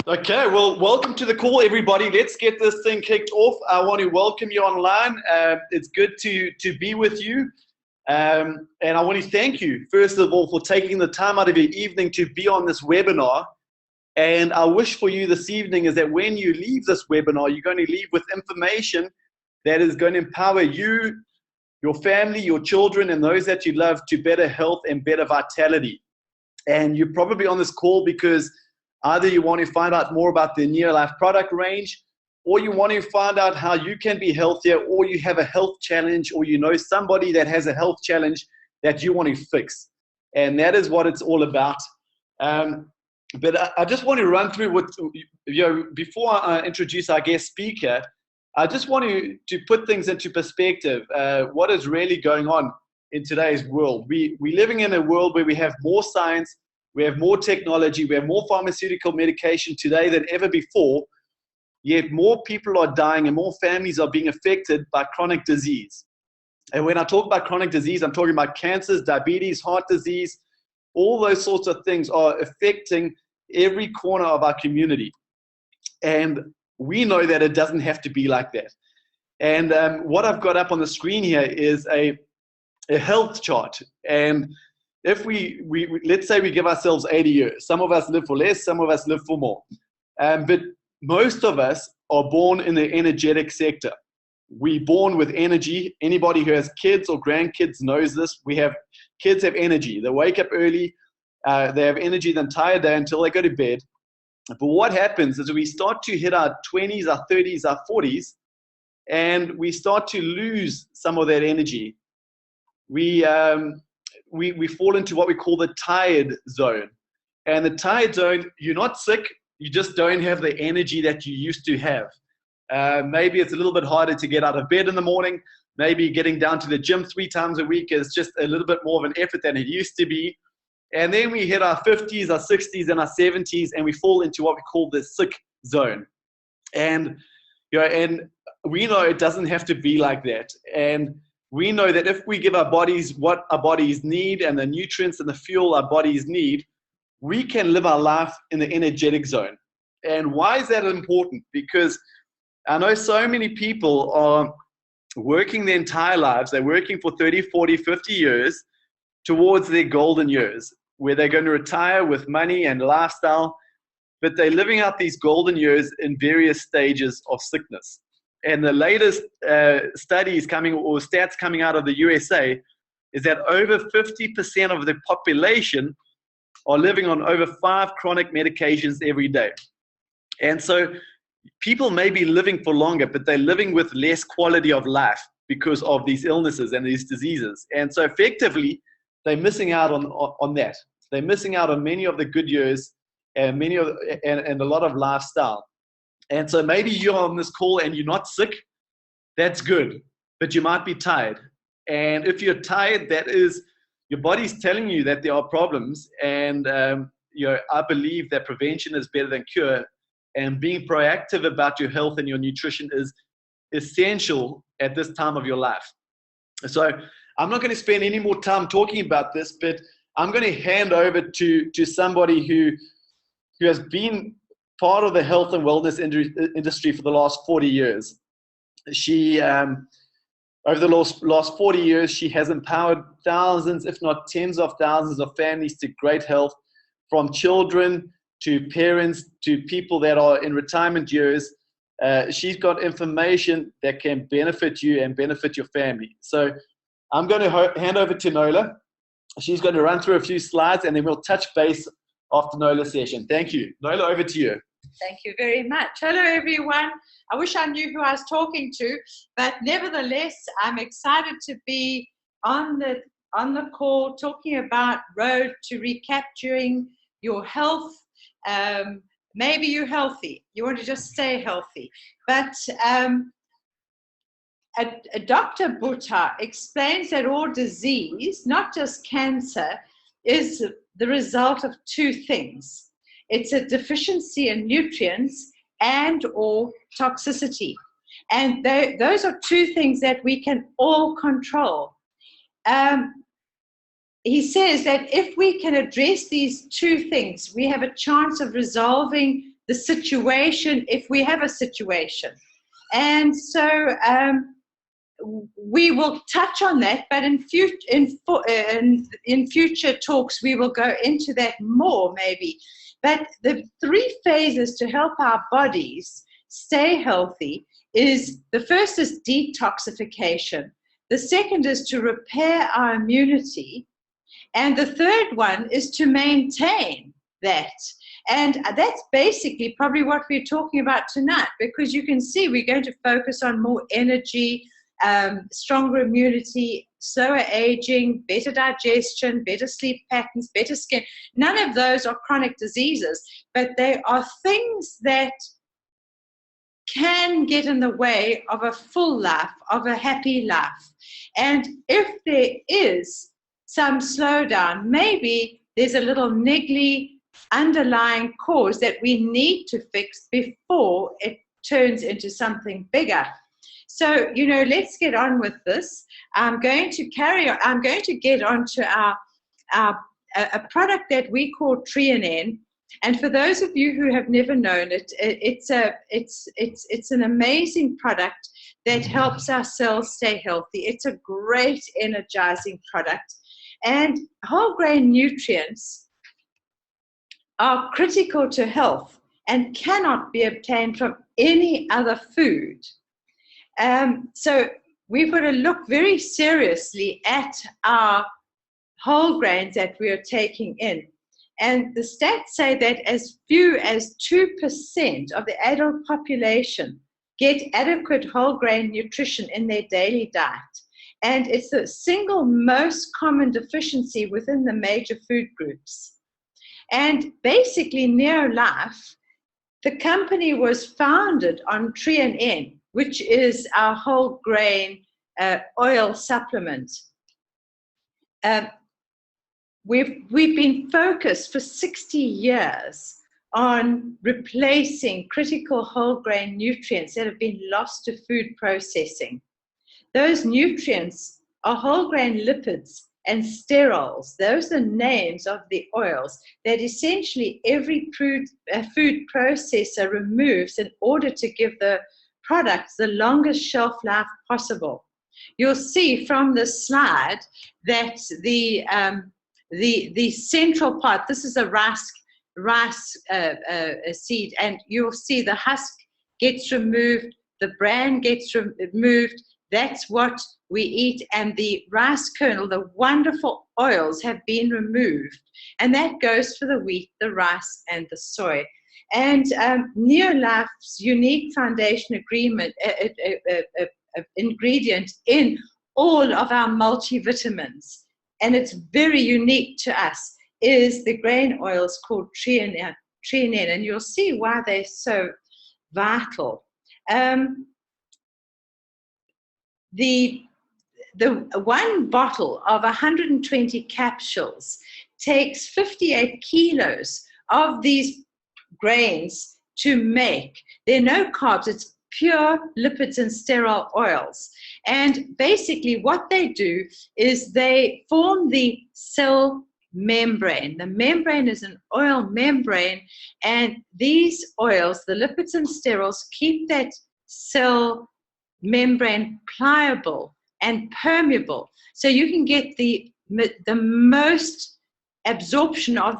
Okay, well, welcome to the call, everybody. Let's get this thing kicked off. I want to welcome you online. It's good to be with you. And I want to thank you, first of all, for taking the time out of your evening to be on this webinar. And our wish for you this evening is that when you leave this webinar, you're going to leave with information that is going to empower you, your family, your children, and those that you love to better health and better vitality. And you're probably on this call because either you want to find out more about the Neolife product range, or you want to find out how you can be healthier, or you have a health challenge, or you know somebody that has a health challenge that you want to fix. And that is what it's all about. But I just want to run through what, before I introduce our guest speaker, I just want to put things into perspective. What is really going on in today's world? We're living in a world where we have more science, we have more technology, we have more pharmaceutical medication today than ever before, yet more people are dying and more families are being affected by chronic disease. And when I talk about chronic disease, I'm talking about cancers, diabetes, heart disease. All those sorts of things are affecting every corner of our community. And we know that it doesn't have to be like that. And what I've got up on the screen here is a health chart. And if we let's say we give ourselves 80 years, some of us live for less, some of us live for more. But most of us are born in the energetic sector. We're born with energy. Anybody who has kids or grandkids knows this. Kids have energy. They wake up early. They have energy the entire day until they go to bed. But what happens is we start to hit our 20s, our 30s, our 40s, and we start to lose some of that energy. We fall into what we call the tired zone. And the tired zone, you're not sick, you just don't have the energy that you used to have. Maybe it's a little bit harder to get out of bed in the morning. Maybe getting down to the gym 3 times a week is just a little bit more of an effort than it used to be. And then we hit our 50s, our 60s, and our 70s, and we fall into what we call the sick zone. And we know it doesn't have to be like that. And we know that if we give our bodies what our bodies need and the nutrients and the fuel our bodies need, we can live our life in the energetic zone. And why is that important? Because I know so many people are working their entire lives. They're working for 30, 40, 50 years towards their golden years, where they're going to retire with money and lifestyle, but they're living out these golden years in various stages of sickness. And the latest studies coming, or stats coming out of the USA, is that over 50% of the population are living on over 5 chronic medications every day. And so people may be living for longer, but they're living with less quality of life because of these illnesses and these diseases. And so effectively, they're missing out on that. They're missing out on many of the good years and and a lot of lifestyle. And so maybe you're on this call and you're not sick. That's good, but you might be tired. And if you're tired, that is your body's telling you that there are problems. And I believe that prevention is better than cure. And being proactive about your health and your nutrition is essential at this time of your life. So I'm not going to spend any more time talking about this, but I'm going to hand over to somebody who has been part of the health and wellness industry for the last 40 years. She, over the last 40 years, she has empowered thousands, if not tens of thousands of families to great health, from children to parents to people that are in retirement years. She's got information that can benefit you and benefit your family. So I'm going to hand over to Nola. She's going to run through a few slides and then we'll touch base after Nola's session. Thank you. Nola, over to you. Thank you very much. Hello, everyone. I wish I knew who I was talking to, but nevertheless, I'm excited to be on the call talking about road to recapturing your health. Maybe you're healthy. You want to just stay healthy. But Dr. Butta explains that all disease, not just cancer, is the result of 2 things. It's a deficiency in nutrients and or toxicity. And those are 2 things that we can all control. he says that if we can address these two things, we have a chance of resolving the situation if we have a situation. And so we will touch on that, but in future talks we will go into that more maybe. But the 3 phases to help our bodies stay healthy is, the first is detoxification, the second is to repair our immunity, and the third one is to maintain that. And that's basically probably what we're talking about tonight, because you can see we're going to focus on more energy, stronger immunity, slower aging, better digestion, better sleep patterns, better skin. None of those are chronic diseases, but they are things that can get in the way of a full life, of a happy life. And if there is some slowdown, maybe there's a little niggly underlying cause that we need to fix before it turns into something bigger. So, let's get on with this. I'm going to get on to a product that we call Treonine. And for those of you who have never known it, it's an amazing product that helps our cells stay healthy. It's a great energizing product. And whole grain nutrients are critical to health and cannot be obtained from any other food. So we've got to look very seriously at our whole grains that we are taking in. And the stats say that as few as 2% of the adult population get adequate whole grain nutrition in their daily diet. And it's the single most common deficiency within the major food groups. And basically, Neolife, the company was founded on Treonine, which is our whole grain oil supplement. We've been focused for 60 years on replacing critical whole grain nutrients that have been lost to food processing. Those nutrients are whole grain lipids and sterols. Those are the names of the oils that essentially every food processor removes in order to give the products the longest shelf life possible. You'll see from the slide that the central part, this is a rice seed, and you'll see the husk gets removed, the bran gets removed. That's what we eat, and the rice kernel, the wonderful oils, have been removed, and that goes for the wheat, the rice, and the soy. And Neolife's unique foundation ingredient in all of our multivitamins, and it's very unique to us, is the grain oils called Treonine, and you'll see why they're so vital. The one bottle of 120 capsules takes 58 kilos of these grains to make. There are no carbs, it's pure lipids and sterol oils. And basically what they do is they form the cell membrane. The membrane is an oil membrane, and these oils, the lipids and sterols, keep that cell membrane pliable and permeable, so you can get the most absorption of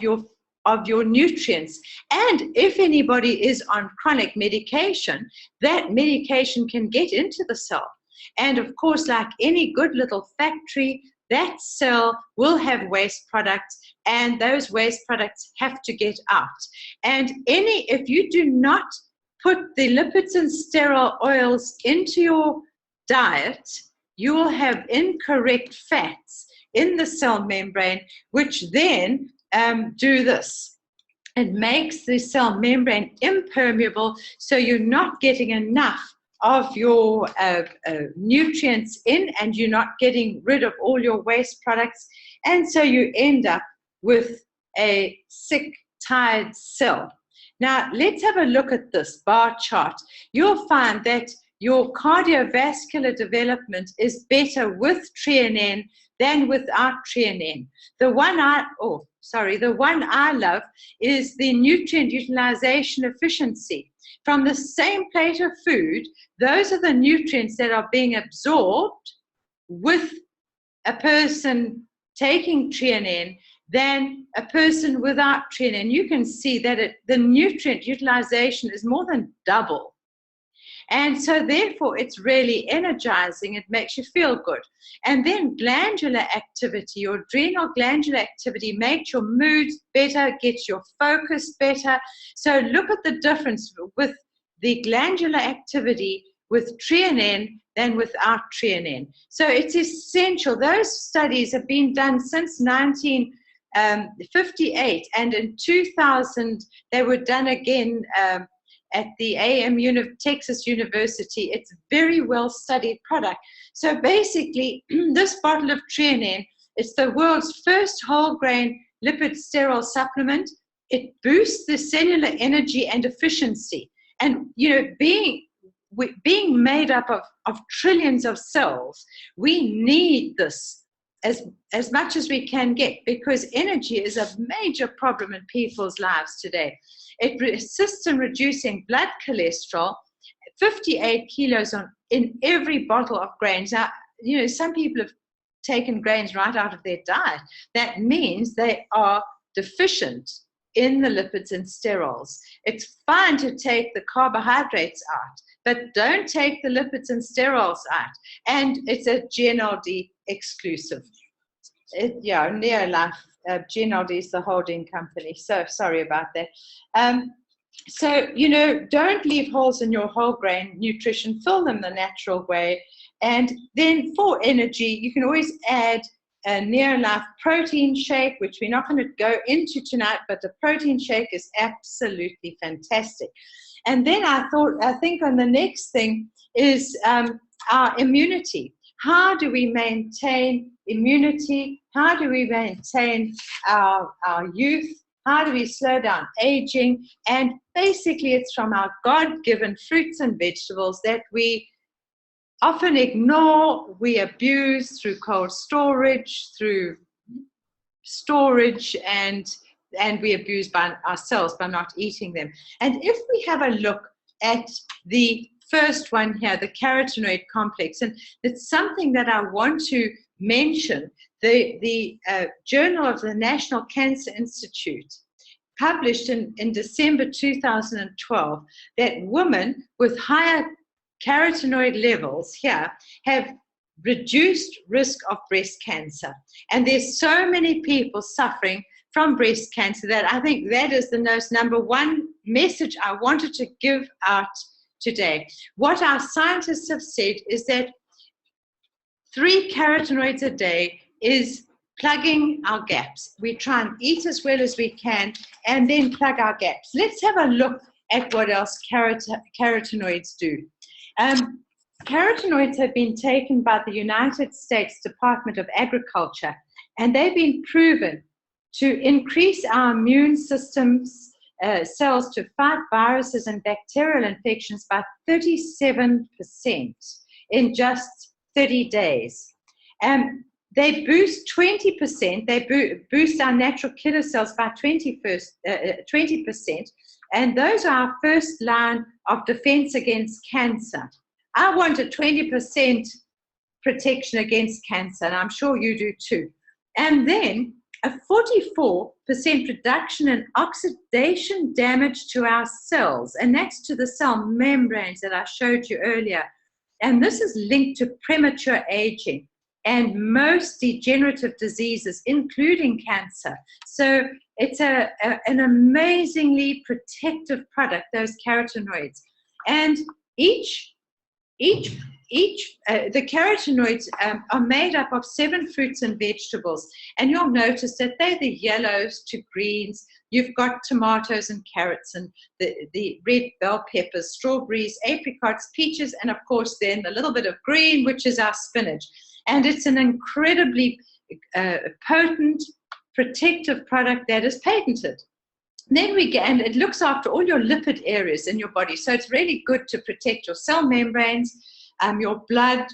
your nutrients. And if anybody is on chronic medication, that medication can get into the cell. And of course, like any good little factory, that cell will have waste products, and those waste products have to get out. And if you do not put the lipids and sterol oils into your diet, you will have incorrect fats in the cell membrane, which then do this. It makes the cell membrane impermeable, so you're not getting enough of your nutrients in, and you're not getting rid of all your waste products, and so you end up with a sick, tired cell. Now, let's have a look at this bar chart. You'll find that your cardiovascular development is better with TreaNN than without TreaNN. The one I love is the nutrient utilization efficiency. From the same plate of food, those are the nutrients that are being absorbed with a person taking TreaNN than a person without TreaNN. You can see that the nutrient utilization is more than double. And so therefore, it's really energizing. It makes you feel good. And then glandular activity, your adrenal glandular activity makes your mood better, gets your focus better. So look at the difference with the glandular activity with TreaNN than without TreaNN. So it's essential. Those studies have been done since 1958, and in 2000 they were done again at the Texas University. It's a very well studied product. So basically, this bottle of TreaNN, it's the world's first whole grain lipid sterol supplement. It boosts the cellular energy and efficiency. And being made up of trillions of cells, we need this as much as we can get, because energy is a major problem in people's lives today. It assists in reducing blood cholesterol, 58 kilos in every bottle of grains. Now, some people have taken grains right out of their diet. That means they are deficient in the lipids and sterols. It's fine to take the carbohydrates out, but don't take the lipids and sterols out. And it's a GNLD exclusive. Neolife, GNLD is the holding company. So sorry about that. So, don't leave holes in your whole grain nutrition. Fill them the natural way. And then for energy, you can always add a Neolife protein shake, which we're not going to go into tonight, but the protein shake is absolutely fantastic. And then I think on the next thing is our immunity. How do we maintain immunity? How do we maintain our youth? How do we slow down aging? And basically, it's from our God-given fruits and vegetables that we often ignore, we abuse through cold storage, and we abuse by ourselves by not eating them. And if we have a look at the first one here, the carotenoid complex, and it's something that I want to mention. The Journal of the National Cancer Institute published in December 2012 that women with higher carotenoid levels here have reduced risk of breast cancer. And there's so many people suffering from breast cancer that I think that is the number one message I wanted to give out today. What our scientists have said is that 3 carotenoids a day is plugging our gaps. We try and eat as well as we can and then plug our gaps. Let's have a look at what else carotenoids do. Carotenoids have been taken by the United States Department of Agriculture, and they've been proven to increase our immune system's cells to fight viruses and bacterial infections by 37% in just 30 days. They boost 20%, they boost our natural killer cells by 20%, and those are our first line of defense against cancer. I want a 20% protection against cancer, and I'm sure you do too. And then a 44% reduction in oxidation damage to our cells, and that's to the cell membranes that I showed you earlier. And this is linked to premature aging and most degenerative diseases, including cancer. So it's an amazingly protective product, those carotenoids. And the carotenoids are made up of 7 fruits and vegetables. And you'll notice that they're the yellows to greens. You've got tomatoes and carrots and the red bell peppers, strawberries, apricots, peaches, and of course then a little bit of green, which is our spinach. And it's an incredibly potent, protective product that is patented. Then we get, and it looks after all your lipid areas in your body. So it's really good to protect your cell membranes, your blood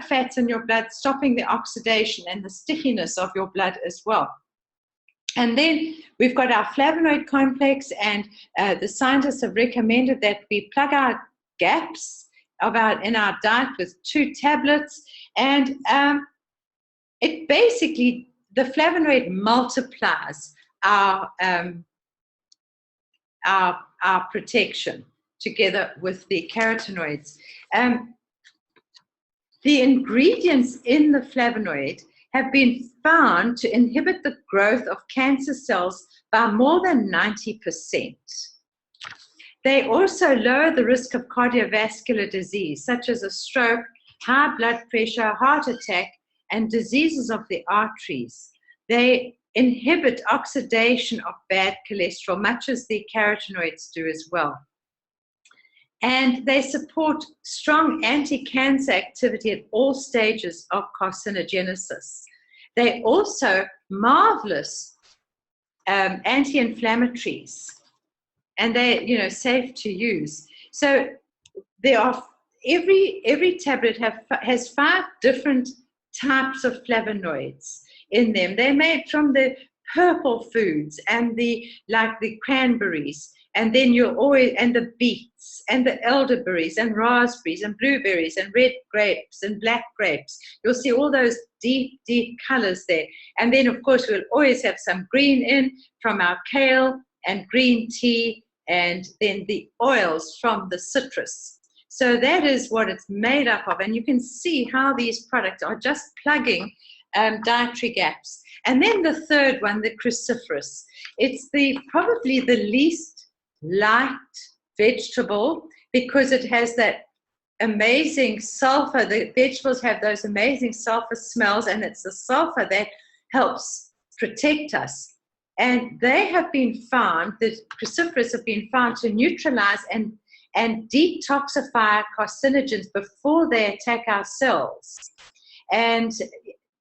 fats in your blood, stopping the oxidation and the stickiness of your blood as well. And then we've got our flavonoid complex, and the scientists have recommended that we plug our gaps in our diet with 2 tablets. And it basically, the flavonoid multiplies our protection together with the carotenoids. The ingredients in the flavonoid have been found to inhibit the growth of cancer cells by more than 90%. They also lower the risk of cardiovascular disease, such as a stroke, high blood pressure, heart attack, and diseases of the arteries. They inhibit oxidation of bad cholesterol, much as the carotenoids do as well. And they support strong anti-cancer activity at all stages of carcinogenesis. They also marvelous anti-inflammatories, and they're safe to use. So there are every tablet has 5 different types of flavonoids in them. They're made from the purple foods and the cranberries, and then and the beets and the elderberries and raspberries and blueberries and red grapes and black grapes. You'll see all those deep colors there. And then of course we'll always have some green in from our kale and green tea, and then the oils from the citrus. So that is what it's made up of, and you can see how these products are just plugging dietary gaps. And then the third one, the cruciferous. It's probably the least liked vegetable because it has that amazing sulfur. The vegetables have those amazing sulfur smells, and it's the sulfur that helps protect us. And they have been found, the cruciferous have been found to neutralize and detoxify carcinogens before they attack our cells. And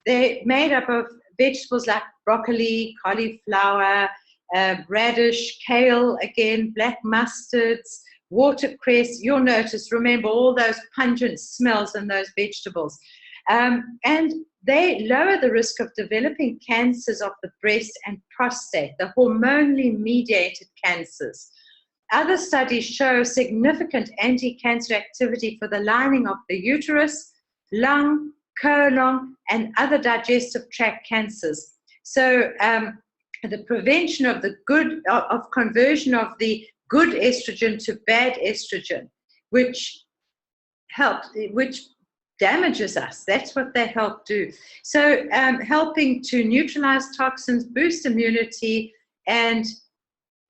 they're made up of vegetables like broccoli, cauliflower, radish, kale, again, black mustards, watercress. You'll notice, remember all those pungent smells in those vegetables. And they lower the risk of developing cancers of the breast and prostate, the hormonally mediated cancers. Other studies show significant anti-cancer activity for the lining of the uterus, lung, colon, and other digestive tract cancers. So the prevention of conversion of the good estrogen to bad estrogen, which damages us. That's what they help do. So helping to neutralize toxins, boost immunity, and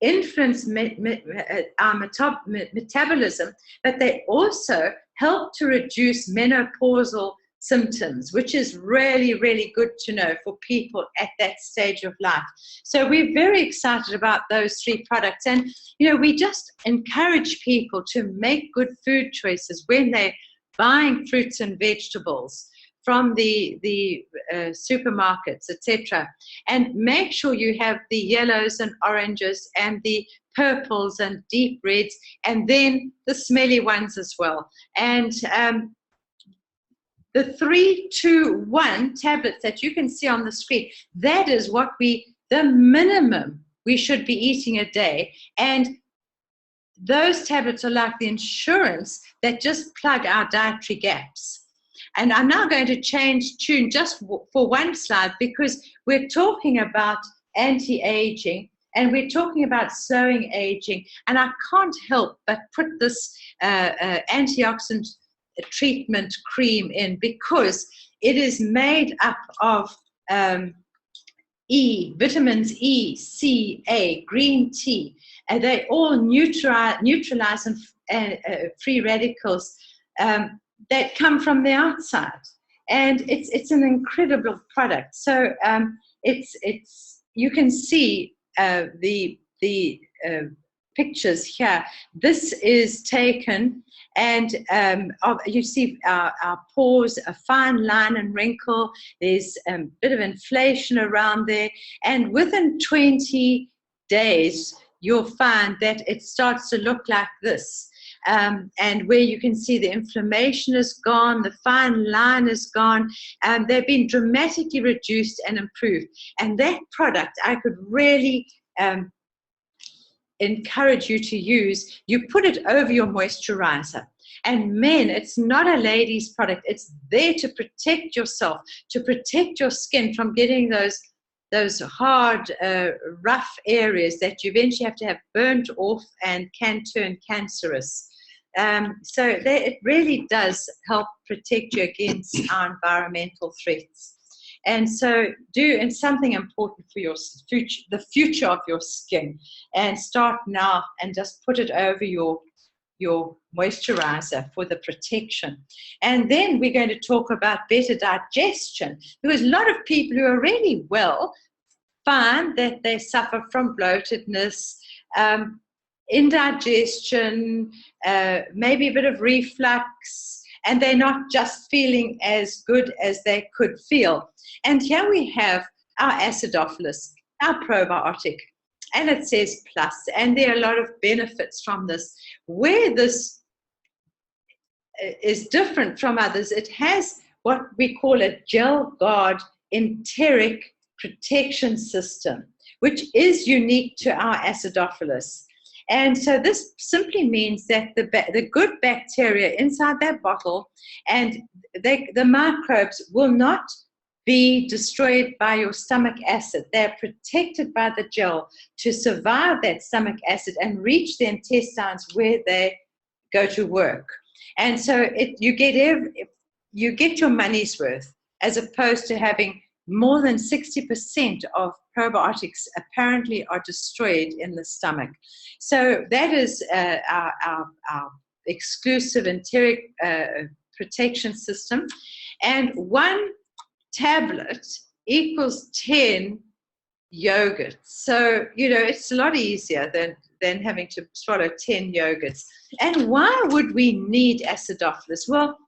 influence our metabolism, but they also help to reduce menopausal symptoms, which is really, really good to know for people at that stage of life. So we're very excited about those 3 products. And, we just encourage people to make good food choices when they're buying fruits and vegetables from the supermarkets, etc. And make sure you have the yellows and oranges and the purples and deep reds, and then the smelly ones as well. And the 3-2-1 tablets that you can see on the screen, that is the minimum we should be eating a day. And those tablets are like the insurance that just plug our dietary gaps. And I'm now going to change tune just for one slide, because we're talking about anti-aging and we're talking about slowing aging. And I can't help but put this antioxidant treatment cream in, because it is made up of vitamins E, C, A, green tea, and they all neutralize and free radicals that come from the outside, and it's an incredible product. So you can see the pictures here. This is taken, and you see our pores, a fine line and wrinkle. There's a bit of inflation around there, and within 20 days, you'll find that it starts to look like this. And where you can see the inflammation is gone, the fine line is gone, and they've been dramatically reduced and improved. And that product I could really encourage you to use. You put it over your moisturizer. And men, it's not a lady's product. It's there to protect yourself, to protect your skin from getting those hard, rough areas that you eventually have to have burnt off and can turn cancerous. So it really does help protect you against our environmental threats. And so and something important for your future, the future of your skin, and start now and just put it over your moisturizer for the protection. And then we're going to talk about better digestion, because a lot of people who are really well find that they suffer from bloatedness, indigestion, maybe a bit of reflux, and they're not just feeling as good as they could feel. And here we have our acidophilus, our probiotic, and it says plus, and there are a lot of benefits from this. Where this is different from others, it has what we call a gel guard enteric protection system, which is unique to our acidophilus. And so this simply means that the good bacteria inside that bottle and the microbes will not be destroyed by your stomach acid. They're protected by the gel to survive that stomach acid and reach the intestines where they go to work. And so you get your money's worth, as opposed to having more than 60% of probiotics apparently are destroyed in the stomach. So that is our exclusive enteric protection system. And one tablet equals 10 yogurts. So, it's a lot easier than having to swallow 10 yogurts. And why would we need acidophilus? Well,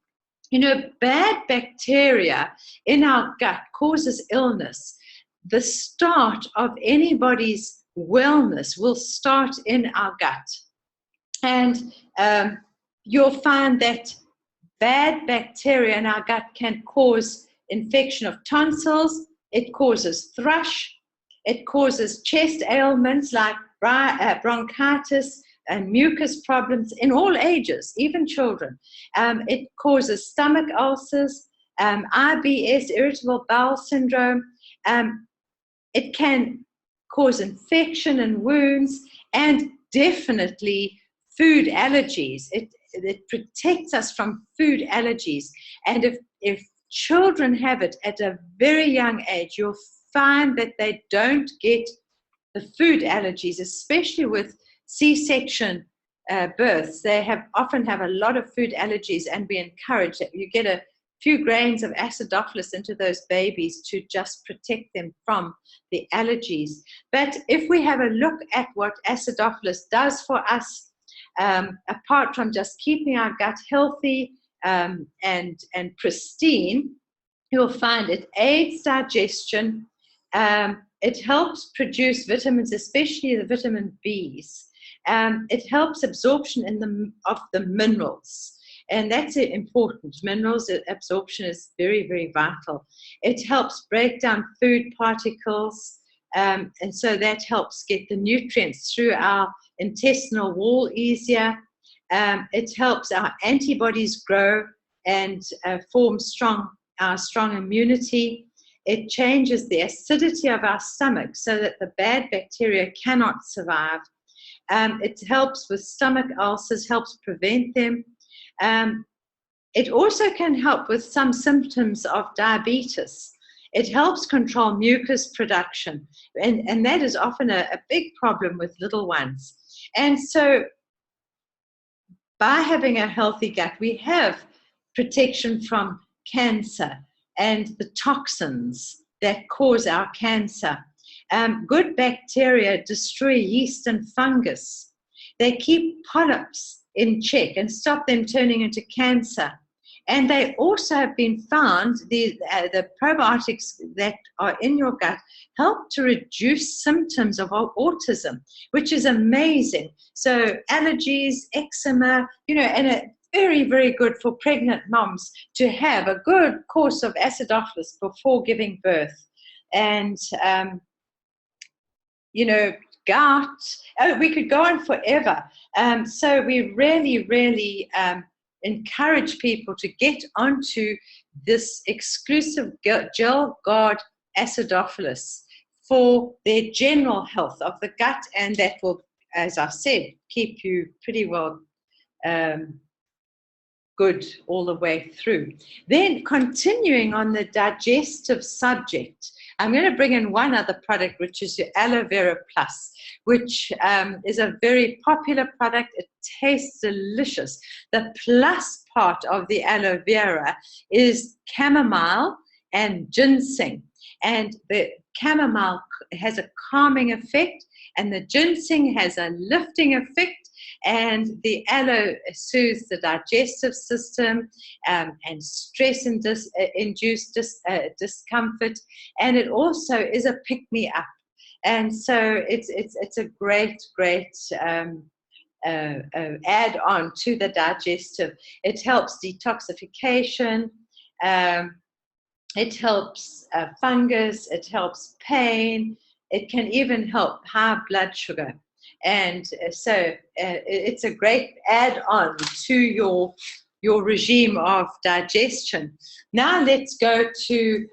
bad bacteria in our gut causes illness. The start of anybody's wellness will start in our gut. And you'll find that bad bacteria in our gut can cause infection of tonsils, it causes thrush, it causes chest ailments like bronchitis and mucus problems in all ages, even children. It causes stomach ulcers, IBS, irritable bowel syndrome. It can cause infection and wounds, and definitely food allergies. It protects us from food allergies. And if children have it at a very young age, you'll find that they don't get the food allergies, especially with C-section births. They often have a lot of food allergies, and we encourage that you get a few grains of acidophilus into those babies to just protect them from the allergies. But if we have a look at what acidophilus does for us, apart from just keeping our gut healthy and pristine, you'll find it aids digestion. It helps produce vitamins, especially the vitamin Bs. It helps absorption of the minerals. And that's important. Minerals absorption is very, very vital. It helps break down food particles. And so that helps get the nutrients through our intestinal wall easier. It helps our antibodies grow and form strong immunity. It changes the acidity of our stomach so that the bad bacteria cannot survive. It helps with stomach ulcers, helps prevent them. It also can help with some symptoms of diabetes. It helps control mucus production, and that is often a big problem with little ones. And so by having a healthy gut, we have protection from cancer and the toxins that cause our cancer. Good bacteria destroy yeast and fungus. They keep polyps in check and stop them turning into cancer. And they also have been found, the probiotics that are in your gut help to reduce symptoms of autism, which is amazing. So allergies, eczema, and very, very good for pregnant moms to have a good course of acidophilus before giving birth. And, gout. Oh, we could go on forever. So we really, really encourage people to get onto this exclusive gel guard acidophilus for their general health of the gut, and that will, as I said, keep you pretty well good all the way through. Then continuing on the digestive subject, I'm going to bring in one other product, which is your Aloe Vera Plus, which is a very popular product. It tastes delicious. The plus part of the aloe vera is chamomile and ginseng. And the chamomile has a calming effect, and the ginseng has a lifting effect, and the aloe soothes the digestive system and stress-induced discomfort, and it also is a pick-me-up. And so it's a great add-on to the digestive. It helps detoxification. It helps fungus. It helps pain. It can even help high blood sugar. And so it's a great add-on to your regime of digestion. Now let's go to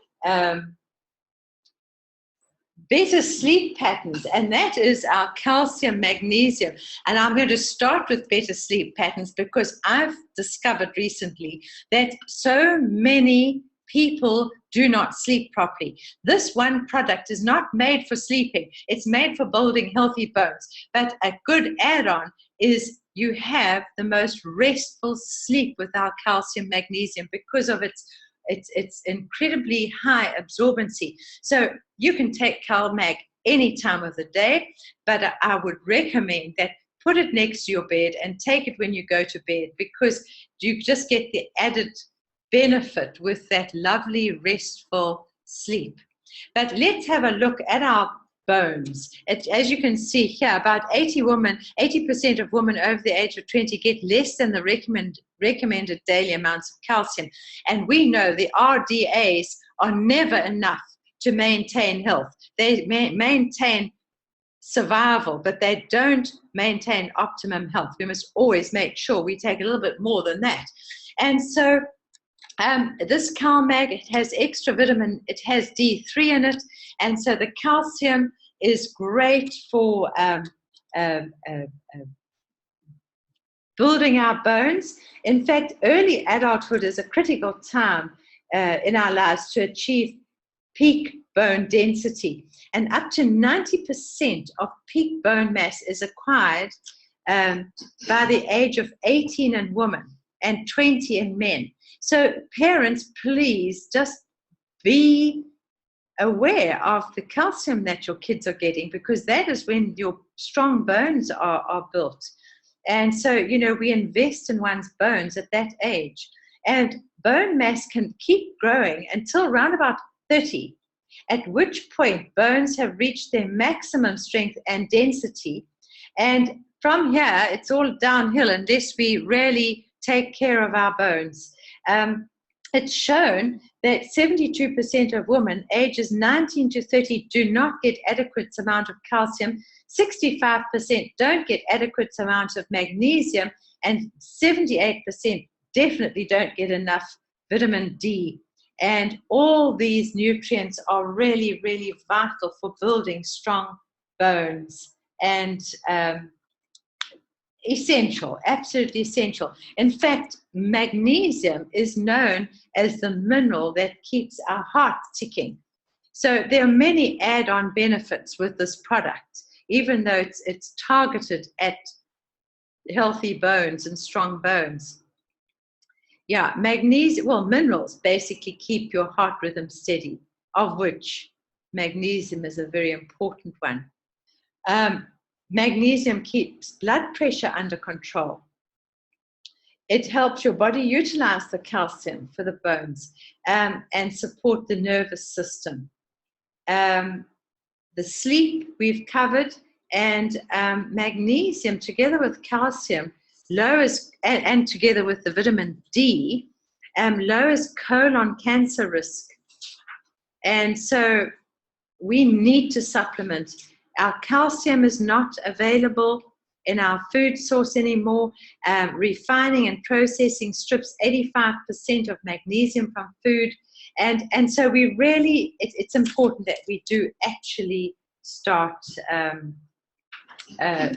better sleep patterns, and that is our calcium, magnesium. And I'm going to start with better sleep patterns because I've discovered recently that so many people do not sleep properly. This one product is not made for sleeping. It's made for building healthy bones. But a good add-on is you have the most restful sleep with our calcium, magnesium because of its incredibly high absorbency. So you can take CalMag any time of the day, but I would recommend that put it next to your bed and take it when you go to bed because you just get the added benefit with that lovely restful sleep. But let's have a look at our bones. As you can see here, about 80% of women over the age of 20 get less than the recommended daily amounts of calcium. And we know the RDAs are never enough to maintain health. They maintain survival, but they don't maintain optimum health. We must always make sure we take a little bit more than that. And so this CalMag, it has extra vitamin, it has D3 in it, and so the calcium is great for building our bones. In fact, early adulthood is a critical time in our lives to achieve peak bone density, and up to 90% of peak bone mass is acquired by the age of 18 in women and 20 in men. So parents, please just be aware of the calcium that your kids are getting because that is when your strong bones are built. And so, we invest in one's bones at that age. And bone mass can keep growing until around about 30, at which point bones have reached their maximum strength and density. And from here, it's all downhill unless we really take care of our bones. It's shown that 72% of women ages 19 to 30 do not get adequate amount of calcium, 65% don't get adequate amount of magnesium, and 78% definitely don't get enough vitamin D. And all these nutrients are really, really vital for building strong bones and essential, absolutely essential. In fact, magnesium is known as the mineral that keeps our heart ticking. So there are many add-on benefits with this product, even though it's targeted at healthy bones and strong bones. Yeah, magnesium, well, minerals basically keep your heart rhythm steady, of which magnesium is a very important one. Magnesium keeps blood pressure under control. it helps your body utilize the calcium for the bones and support the nervous system. The sleep we've covered, and magnesium together with calcium lowers, and together with the vitamin D, lowers colon cancer risk. And so we need to supplement. Our calcium is not available in our food source anymore. Refining and processing strips 85% of magnesium from food. And so we really, it's important that we do actually start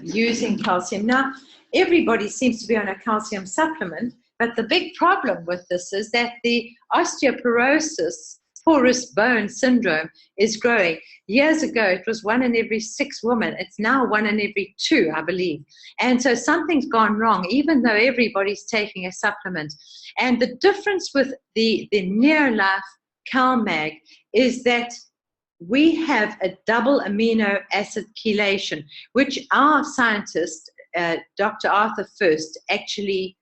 using calcium. Now, everybody seems to be on a calcium supplement, but the big problem with this is that the osteoporosis, porous bone syndrome, is growing. Years ago, it was 1 in every 6 women. It's now 1 in every 2, I believe. And so something's gone wrong, even though everybody's taking a supplement. And the difference with the Neolife CalMag is that we have a double amino acid chelation, which our scientist, Dr. Arthur First, actually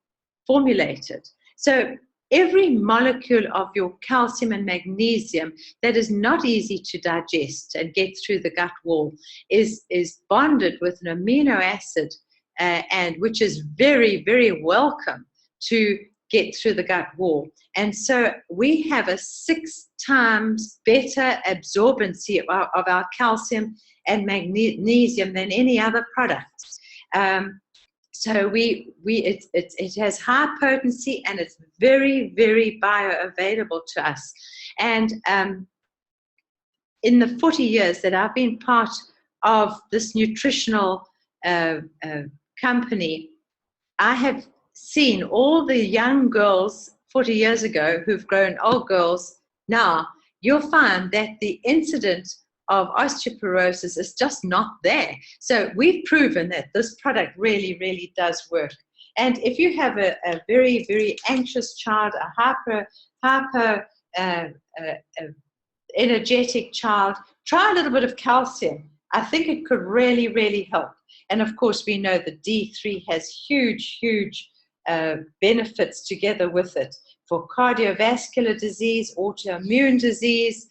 formulated. So every molecule of your calcium and magnesium that is not easy to digest and get through the gut wall is bonded with an amino acid, and which is very, very welcome to get through the gut wall. And so we have a 6 times better absorbency of our calcium and magnesium than any other product. So it has high potency, and it's very, very bioavailable to us. And in the 40 years that I've been part of this nutritional company, I have seen all the young girls 40 years ago who've grown old girls now. You'll find that the incident of osteoporosis is just not there. So we've proven that this product really, really does work. And if you have a very, very anxious child, a hyper energetic child, try a little bit of calcium. I think it could really, really help. And of course, we know the D3 has huge, huge benefits together with it for cardiovascular disease, autoimmune disease.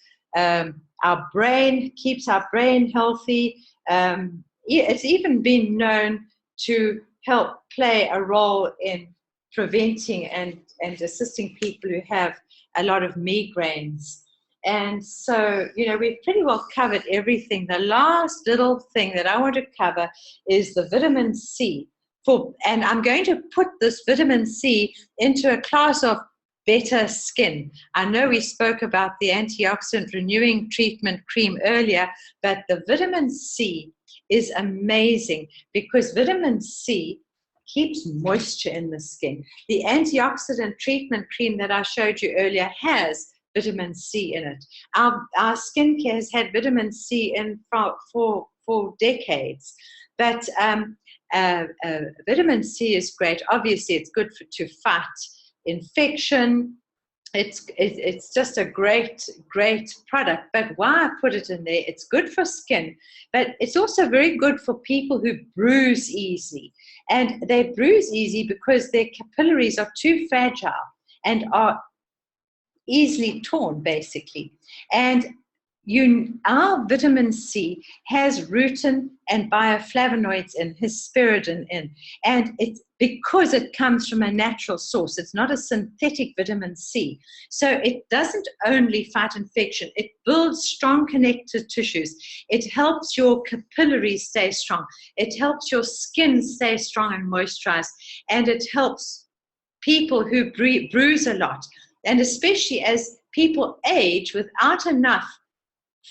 Our brain, keeps our brain healthy. It's even been known to help play a role in preventing and assisting people who have a lot of migraines. And so, we've pretty well covered everything. The last little thing that I want to cover is the vitamin C. And I'm going to put this vitamin C into a class of better skin. I know we spoke about the antioxidant renewing treatment cream earlier, but the vitamin C is amazing because vitamin C keeps moisture in the skin. The antioxidant treatment cream that I showed you earlier has vitamin C in it. Our skincare has had vitamin C in for decades, but vitamin C is great. Obviously, it's good to fight infection. It's just a great product. But why I put it in there, it's good for skin, but it's also very good for people who bruise easily. And they bruise easy because their capillaries are too fragile and are easily torn, basically. And our vitamin C has rutin and bioflavonoids in, hesperidin in, and it's because it comes from a natural source. It's not a synthetic vitamin C. So it doesn't only fight infection, it builds strong connective tissues. It helps your capillaries stay strong. It helps your skin stay strong and moisturized. And it helps people who bruise a lot. And especially as people age without enough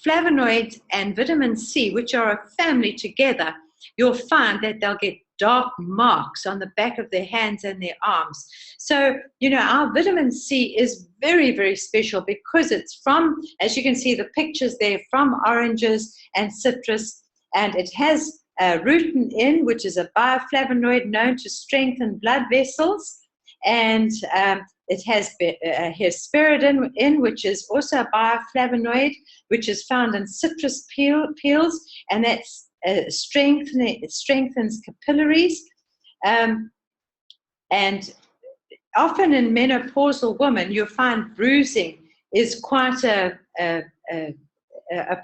flavonoids and vitamin C, which are a family together, you'll find that they'll get dark marks on the back of their hands and their arms. So, our vitamin C is very, very special because it's from, as you can see the pictures there, from oranges and citrus, and it has rutin in, which is a bioflavonoid known to strengthen blood vessels, and it has hesperidin in, which is also a bioflavonoid, which is found in citrus peels, and that's it strengthens capillaries. And often in menopausal women, you'll find bruising is quite a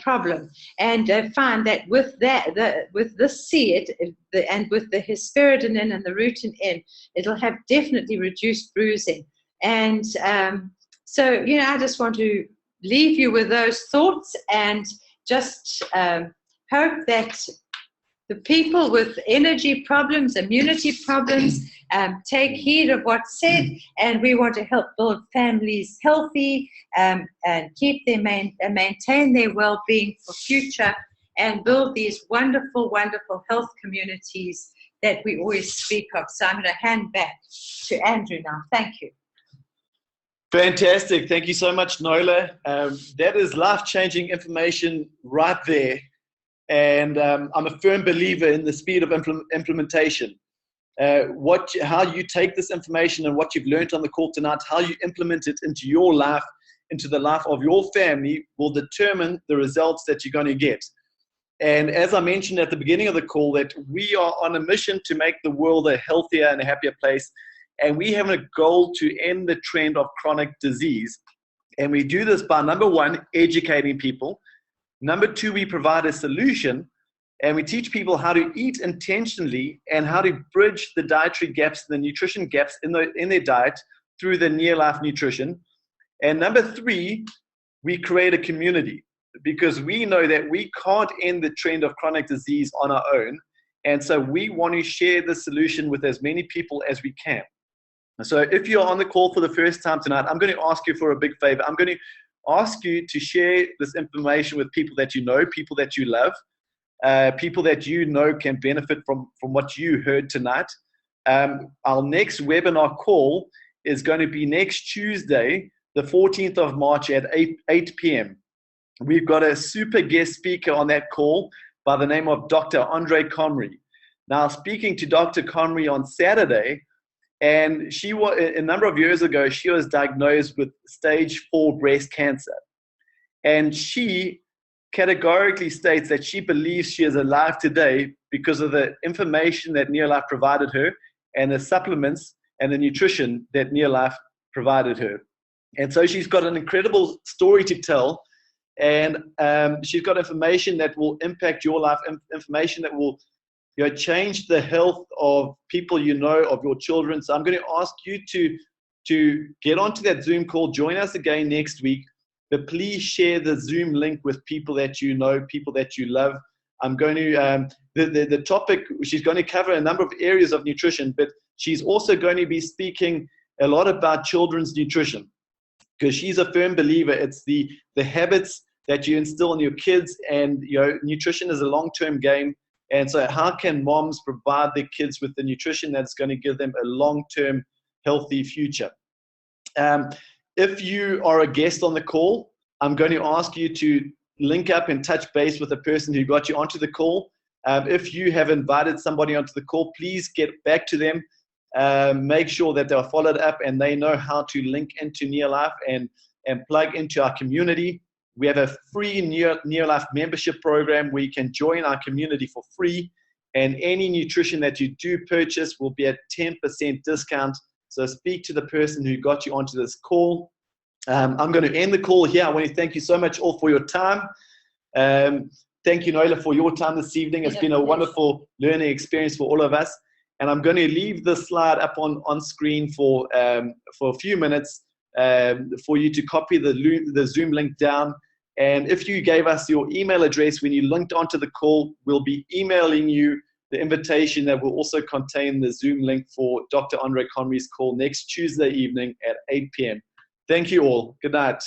problem, and find that with with this seed and with the hesperidin and the rutin in, it'll have definitely reduced bruising. And so, you know, I just want to leave you with those thoughts, and just hope that the people with energy problems, immunity problems, take heed of what's said, and we want to help build families healthy, and keep them maintain their well-being for future, and build these wonderful, wonderful health communities that we always speak of. So I'm going to hand back to Andrew now. Thank you. Fantastic. Thank you so much, Nola. That is life-changing information right there. And I'm a firm believer in the speed of implementation. How you take this information and what you've learned on the call tonight, how you implement it into your life, into the life of your family, will determine the results that you're going to get. And as I mentioned at the beginning of the call, that we are on a mission to make the world a healthier and a happier place. And we have a goal to end the trend of chronic disease. And we do this by, number one, educating people. Number two, we provide a solution, and we teach people how to eat intentionally and how to bridge the dietary gaps, the nutrition gaps in their diet through the Neolife Nutrition. And number three, we create a community, because we know that we can't end the trend of chronic disease on our own. And so we want to share the solution with as many people as we can. So if you're on the call for the first time tonight, I'm going to ask you for a big favor. I'm going to ask you to share this information with people that you know, people that you love, people that you know can benefit from what you heard tonight. Our next webinar call is going to be next Tuesday, the 14th of March at 8 p.m. We've got a super guest speaker on that call by the name of Dr. Andre Comrie. Now, speaking to Dr. Comrie on Saturday, and she was, a number of years ago, she was diagnosed with stage 4 breast cancer. And she categorically states that she believes she is alive today because of the information that Neolife provided her, and the supplements and the nutrition that Neolife provided her. And so she's got an incredible story to tell. And she's got information that will impact your life, information that will change the health of people you know, of your children. So I'm going to ask you to get onto that Zoom call, join us again next week, but please share the Zoom link with people that you know, people that you love. I'm going to, the topic, she's going to cover a number of areas of nutrition, but she's also going to be speaking a lot about children's nutrition, because she's a firm believer. It's the habits that you instill in your kids, and nutrition is a long-term game. And so how can moms provide their kids with the nutrition that's going to give them a long-term healthy future? If you are a guest on the call, I'm going to ask you to link up and touch base with the person who got you onto the call. If you have invited somebody onto the call, please get back to them. Make sure that they're followed up and they know how to link into Neolife and plug into our community. We have a free Neolife membership program where you can join our community for free, and any nutrition that you do purchase will be at 10% discount. So speak to the person who got you onto this call. I'm going to end the call here. I want to thank you so much all for your time. Thank you, Nola, for your time this evening. It's been a wonderful learning experience for all of us. And I'm going to leave the slide up on screen for a few minutes for you to copy the Zoom link down. And if you gave us your email address when you linked onto the call, we'll be emailing you the invitation that will also contain the Zoom link for Dr. Andre Comrie's call next Tuesday evening at 8 p.m. Thank you all. Good night.